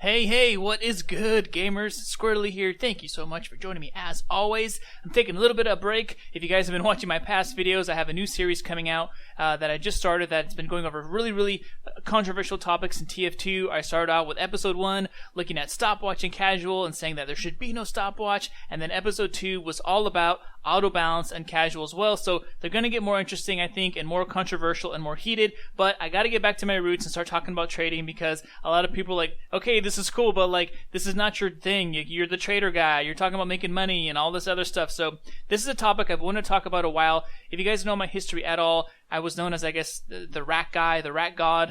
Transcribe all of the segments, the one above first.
Hey, what is good, gamers? Squirrely here. Thank you so much for joining me as always. I'm taking a little bit of a break. If you guys have been watching my past videos, I have a new series coming out that I just started that's been going over really controversial topics in TF2. I started out with episode 1, looking at stopwatch and casual and saying that there should be no stopwatch, and then episode 2 was all about auto balance and casual as well. So they're going to get more interesting, I think, and more controversial and more heated, but I got to get back to my roots and start talking about trading, because a lot of people are like, okay, this is cool, but like, this is not your thing. You're the trader guy. You're talking about making money and all this other stuff. So this is a topic I've wanted to talk about a while. If you guys know my history at all, I was known as, I guess, the rack guy, the rack god,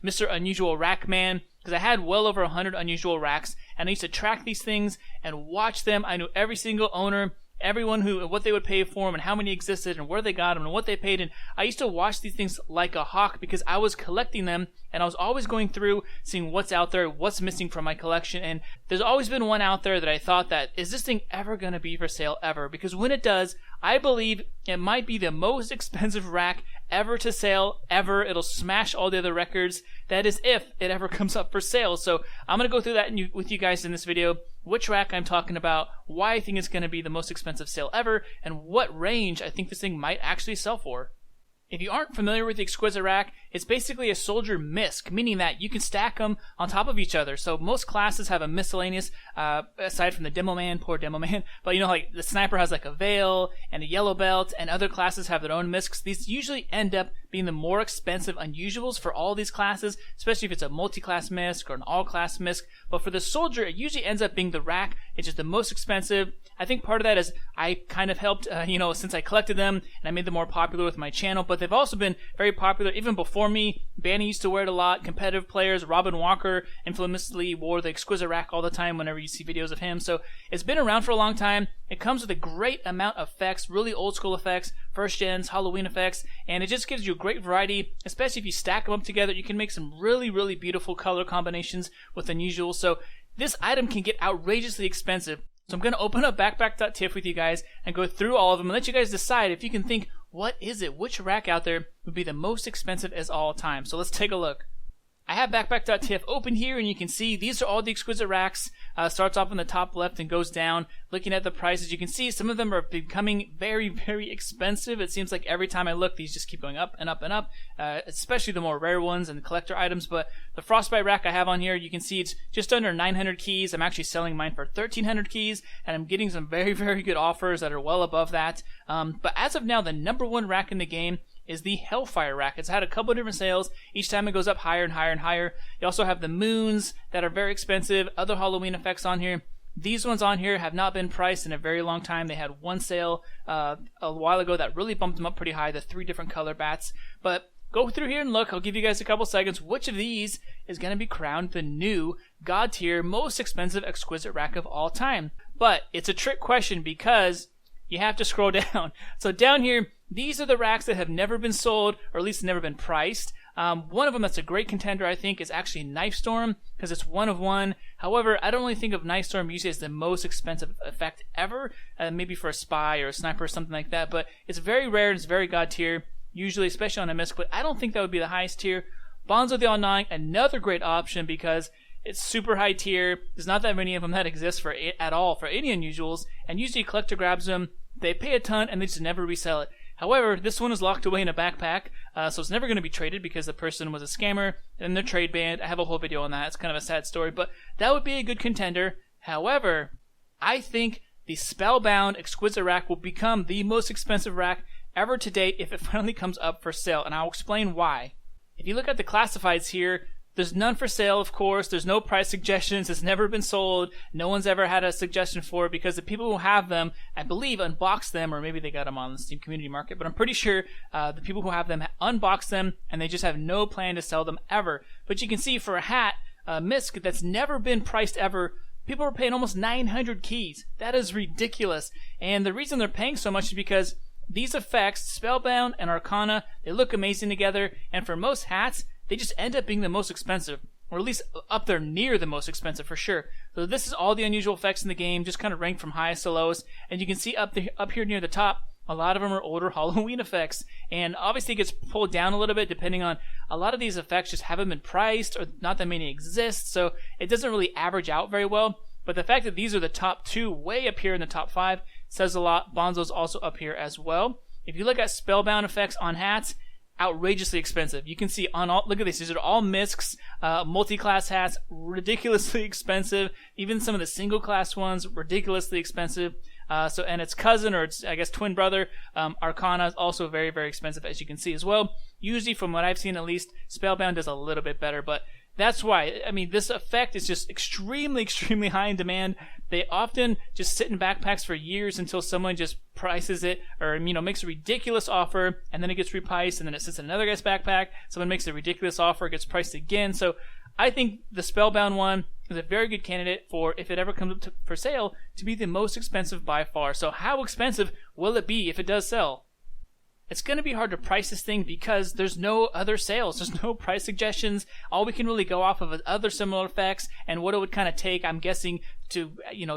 Mr. Unusual Rack Man, because I had well over 100 unusual racks, and I used to track these things and watch them. I knew every single owner, everyone what they would pay for them and how many existed and where they got them and what they paid. And I used to watch these things like a hawk because I was collecting them, and I was always going through seeing what's out there, what's missing from my collection. And there's always been one out there that I thought that, is this thing ever going to be for sale ever? Because when it does, I believe it might be the most expensive rack ever to sale ever. It'll smash all the other records. That is if it ever comes up for sale. So I'm going to go through that with you guys in this video. Which rack I'm talking about, why I think it's going to be the most expensive sale ever, and what range I think this thing might actually sell for. If you aren't familiar with the Exquisite Rack, it's basically a soldier misc, meaning that you can stack them on top of each other. So most classes have a miscellaneous, aside from the demo man, poor demo man, but you know, like the sniper has like a veil and a yellow belt, and other classes have their own miscs. These usually end up being the more expensive unusuals for all these classes, especially if it's a multi-class misc or an all-class misc. But for the soldier, it usually ends up being the rack. It's just the most expensive. I think part of that is I kind of helped, since I collected them and I made them more popular with my channel, but they've also been very popular even before me. Banny used to wear it a lot. Competitive players, Robin Walker infamously wore the Exquisite Rack all the time whenever you see videos of him. So it's been around for a long time. It comes with a great amount of effects, really old school effects, first gens, Halloween effects, and it just gives you a great variety, especially if you stack them up together. You can make some really beautiful color combinations with unusual. So this item can get outrageously expensive. So I'm going to open up backpack.tf with you guys and go through all of them and let you guys decide if you can think, what is it? Which rack out there would be the most expensive as all time? So let's take a look. I have backpack.tf open here, and you can see these are all the Exquisite Racks. Starts off in the top left and goes down. Looking at the prices, you can see some of them are becoming very expensive. It seems like every time I look, these just keep going up and up and up, especially the more rare ones and the collector items. But the Frostbite rack I have on here, you can see it's just under 900 keys. I'm actually selling mine for 1,300 keys, and I'm getting some very good offers that are well above that. But as of now, the #1 rack in the game is the Hellfire Rack. It's had a couple of different sales. Each time it goes up higher and higher. You also have the moons that are very expensive, other Halloween effects on here. These ones on here have not been priced in a very long time. They had one sale a while ago that really bumped them up pretty high, the 3 different color bats. But go through here and look. I'll give you guys a couple seconds. Which of these is going to be crowned the new God tier most expensive Exquisite Rack of all time? But it's a trick question because you have to scroll down. So down here, these are the racks that have never been sold, or at least never been priced. One of them that's a great contender, I think, is actually Knife Storm, because it's one of one. However, I don't really think of Knife Storm usually as the most expensive effect ever, maybe for a spy or a sniper or something like that, but it's very rare and it's very God tier, usually, especially on a misc, but I don't think that would be the highest tier. Bonzo the All-Knowing, another great option because it's super high tier. There's not that many of them that exist for it at all for any unusuals, and usually collector grabs them, they pay a ton, and they just never resell it. However, this one is locked away in a backpack, so it's never going to be traded because the person was a scammer and they're trade banned. I have a whole video on that. It's kind of a sad story, but that would be a good contender. However, I think the Spellbound Exquisite Rack will become the most expensive rack ever to date if it finally comes up for sale, and I'll explain why. If you look at the classifieds here, there's none for sale, of course. There's no price suggestions. It's never been sold. No one's ever had a suggestion for it because the people who have them, I believe, unboxed them, or maybe they got them on the Steam Community Market, but I'm pretty sure the people who have them unboxed them, and they just have no plan to sell them ever. But you can see for a hat, misc that's never been priced ever, people are paying almost 900 keys. That is ridiculous. And the reason they're paying so much is because these effects, Spellbound and Arcana, they look amazing together, and for most hats, they just end up being the most expensive, or at least up there near the most expensive for sure. So this is all the unusual effects in the game, just kind of ranked from highest to lowest, and you can see up here near the top, a lot of them are older Halloween effects, and obviously it gets pulled down a little bit depending on a lot of these effects just haven't been priced, or not that many exist, so it doesn't really average out very well. But the fact that these are the top 2 way up here in the top 5 says a lot. Bonzo's also up here as well. If you look at spellbound effects on hats, outrageously expensive. You can see on all, look at this, these are all miscs, multi-class hats, ridiculously expensive. Even some of the single class ones, ridiculously expensive. And its cousin, or its, I guess, twin brother, Arcana, is also very, very expensive, as you can see as well. Usually, from what I've seen at least, Spellbound does a little bit better, but that's why, I mean, this effect is just extremely, extremely high in demand. They often just sit in backpacks for years until someone just prices it, or, makes a ridiculous offer, and then it gets repriced, and then it sits in another guy's backpack. Someone makes a ridiculous offer, it gets priced again. So I think the Spellbound one is a very good candidate for, if it ever comes up for sale, to be the most expensive by far. So how expensive will it be if it does sell? It's going to be hard to price this thing because there's no other sales. There's no price suggestions. All we can really go off of is other similar effects and what it would kind of take, I'm guessing, to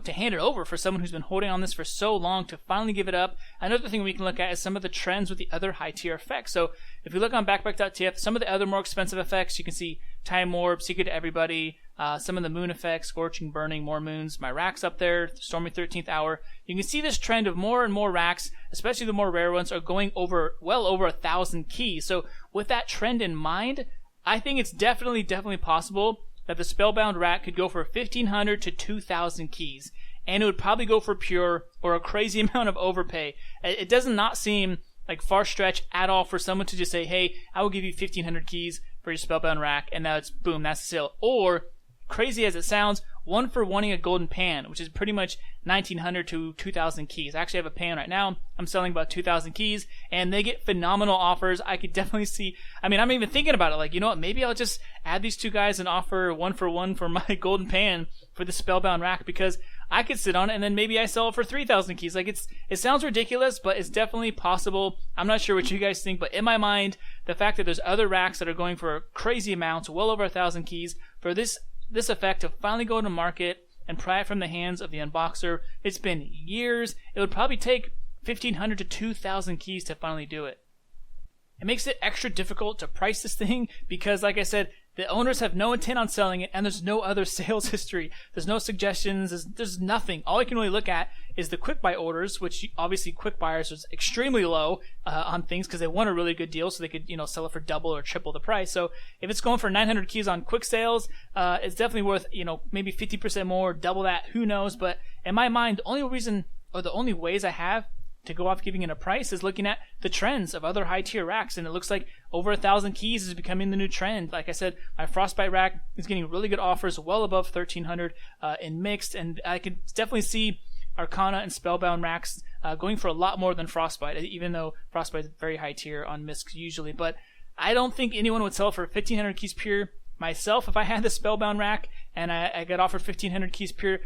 hand it over for someone who's been holding on this for so long to finally give it up. Another thing we can look at is some of the trends with the other high tier effects. So if we look on backpack.tf, some of the other more expensive effects, you can see Time Warp, Secret to Everybody, some of the moon effects, Scorching, Burning, more moons, my racks up there, Stormy 13th Hour. You can see this trend of more and more racks, especially the more rare ones, are going well over 1,000 keys. So with that trend in mind, I think it's definitely possible that the Spellbound rack could go for 1,500 to 2,000 keys. And it would probably go for pure or a crazy amount of overpay. It does not seem like far stretch at all for someone to just say, hey, I will give you 1,500 keys for your Spellbound rack, and now it's boom, that's the sale. Or, crazy as it sounds, one for wanting a golden pan, which is pretty much 1,900 to 2,000 keys. I actually have a pan right now. I'm selling about 2,000 keys, and they get phenomenal offers. I could definitely see, I'm even thinking about it, like, you know what, maybe I'll just add these 2 guys and offer one for my golden pan for the Spellbound rack, because I could sit on it and then maybe I sell it for 3,000 keys. Like, it sounds ridiculous, but it's definitely possible. I'm not sure what you guys think, but in my mind, the fact that there's other racks that are going for crazy amounts, well over 1,000 keys, for this effect to finally go to market and pry it from the hands of the unboxer, it's been years. It would probably take 1,500 to 2,000 keys to finally do it. It makes it extra difficult to price this thing because, like I said, the owners have no intent on selling it, and there's no other sales history. There's no suggestions. There's nothing. All I can really look at is the quick buy orders, which obviously quick buyers is extremely low on things because they want a really good deal, so they could sell it for double or triple the price. So if it's going for 900 keys on quick sales, it's definitely worth maybe 50% more, double that. Who knows? But in my mind, the only reason or the only ways I have to go off giving it a price is looking at the trends of other high tier racks, and it looks like over 1,000 keys is becoming the new trend. Like I said, my Frostbite rack is getting really good offers, well above 1,300 in mixed, and I could definitely see Arcana and Spellbound racks going for a lot more than Frostbite, even though Frostbite is very high tier on miscs usually. But I don't think anyone would sell it for 1,500 keys pure. Myself, if I had the Spellbound rack and I got offered 1,500 keys pure,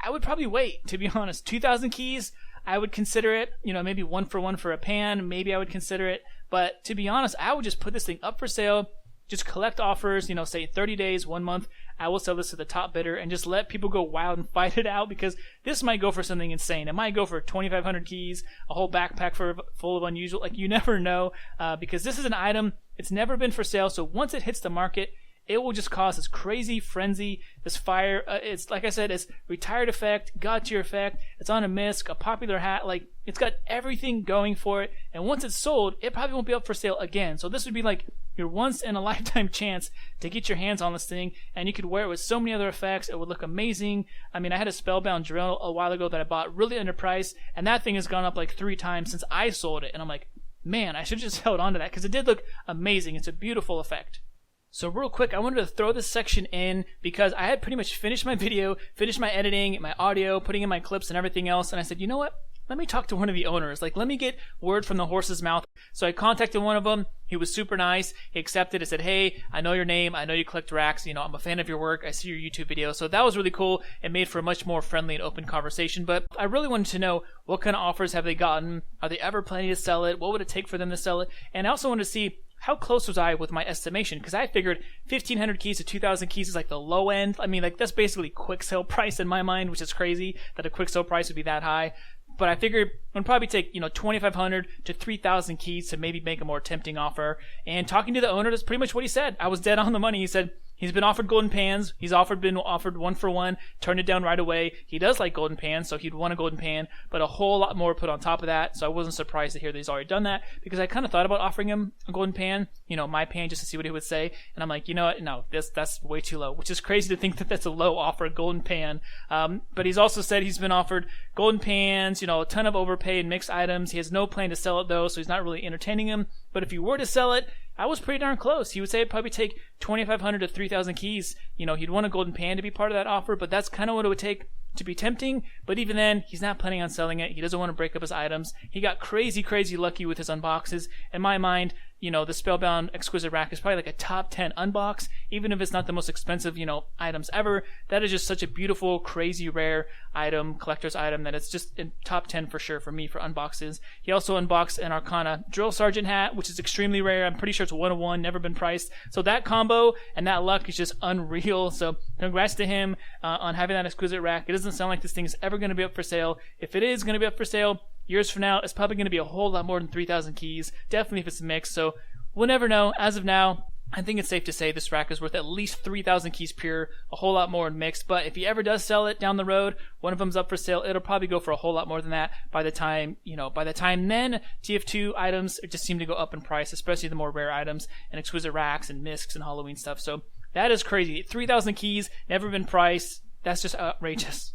I would probably wait, to be honest. 2,000 keys, I would consider it, maybe one for a pan, maybe I would consider it. But to be honest, I would just put this thing up for sale, just collect offers, say 30 days, 1 month. I will sell this to the top bidder and just let people go wild and fight it out, because this might go for something insane. It might go for 2,500 keys, a whole backpack full of unusual, like, you never know, because this is an item, it's never been for sale. So once it hits the market, it will just cause this crazy frenzy, this fire. It's, like I said, it's retired effect, god tier effect, it's on a misc, a popular hat, like, it's got everything going for it. And once it's sold, it probably won't be up for sale again. So this would be like your once in a lifetime chance to get your hands on this thing, and you could wear it with so many other effects. It would look amazing. I had a Spellbound drill a while ago that I bought really underpriced, and that thing has gone up like 3 times since I sold it. And I'm like, man, I should have just held on to that, because it did look amazing. It's a beautiful effect. So real quick, I wanted to throw this section in because I had pretty much finished my video, finished my editing, my audio, putting in my clips and everything else, and I said, you know what? Let me talk to one of the owners. Like, let me get word from the horse's mouth. So I contacted one of them. He was super nice. He accepted. I said, hey, I know your name. I know you collect racks. I'm a fan of your work. I see your YouTube videos. So that was really cool. It made for a much more friendly and open conversation. But I really wanted to know, what kind of offers have they gotten? Are they ever planning to sell it? What would it take for them to sell it? And I also wanted to see, how close was I with my estimation? Because I figured 1,500 keys to 2,000 keys is like the low end. That's basically quick sale price in my mind, which is crazy that a quick sale price would be that high. But I figured it would probably take 2,500 to 3,000 keys to maybe make a more tempting offer. And talking to the owner, that's pretty much what he said. I was dead on the money. He said he's been offered golden pans. He's been offered 1 for 1. Turned it down right away. He does like golden pans, so he'd want a golden pan, but a whole lot more put on top of that. So I wasn't surprised to hear that he's already done that, because I kind of thought about offering him a golden pan, my pan, just to see what he would say. And I'm like, you know what? No, that's way too low. Which is crazy to think that that's a low offer, a golden pan. But he's also said he's been offered golden pans, a ton of overpay and mixed items. He has no plan to sell it though, so he's not really entertaining him. But if he were to sell it, I was pretty darn close. He would say it'd probably take 2,500 to 3,000 keys. He'd want a golden pan to be part of that offer, but that's kind of what it would take to be tempting. But even then, he's not planning on selling it. He doesn't want to break up his items. He got crazy lucky with his unboxes. In my mind, the Spellbound Exquisite Rack is probably like a top 10 unbox, even if it's not the most expensive, items ever. That is just such a beautiful, crazy rare item, collector's item, that it's just in top 10 for sure for me for unboxes. He also unboxed an Arcana Drill Sergeant hat, which is extremely rare. I'm pretty sure it's 1 of 1, never been priced. So that combo and that luck is just unreal. So congrats to him on having that Exquisite Rack. It doesn't sound like this thing is ever going to be up for sale. If it is going to be up for sale, years from now, it's probably going to be a whole lot more than 3,000 keys. Definitely if it's mixed. So we'll never know. As of now, I think it's safe to say this rack is worth at least 3,000 keys pure, a whole lot more in mixed. But if he ever does sell it down the road, one of them's up for sale, it'll probably go for a whole lot more than that by the time then TF2 items just seem to go up in price, especially the more rare items and Exquisite Racks and miscs and Halloween stuff. So that is crazy. 3,000 keys, never been priced. That's just outrageous.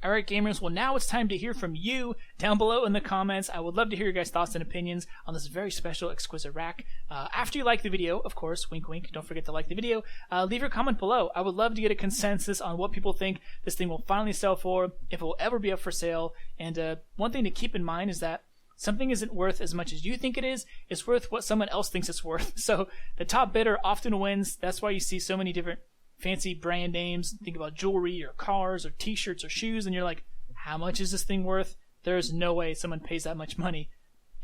Alright gamers, well now it's time to hear from you down below in the comments. I would love to hear your guys' thoughts and opinions on this very special Exquisite Rack. After you like the video, of course, wink wink, don't forget to like the video, leave your comment below. I would love to get a consensus on what people think this thing will finally sell for, if it will ever be up for sale. And one thing to keep in mind is that something isn't worth as much as you think it is. It's worth what someone else thinks it's worth. So the top bidder often wins. That's why you see so many different fancy brand names. Think about jewelry or cars or t-shirts or shoes, and you're like, how much is this thing worth? There's no way someone pays that much money.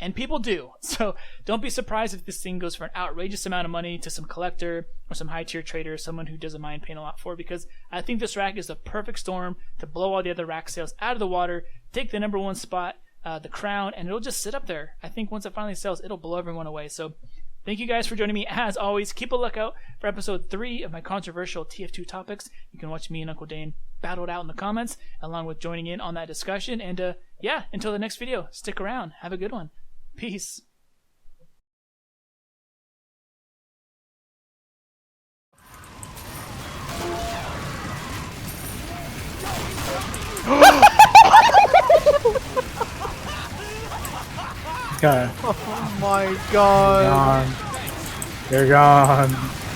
And people do. So don't be surprised if this thing goes for an outrageous amount of money to some collector or some high tier trader, someone who doesn't mind paying a lot for it, because I think this rack is the perfect storm to blow all the other rack sales out of the water, take the #1 spot, the crown, and it'll just sit up there. I think once it finally sells, it'll blow everyone away. So thank you guys for joining me. As always, keep a lookout for episode 3 of my controversial TF2 topics. You can watch me and Uncle Dane battle it out in the comments, along with joining in on that discussion. And yeah, until the next video, stick around. Have a good one. Peace. God. Oh my god. You're gone. You're gone.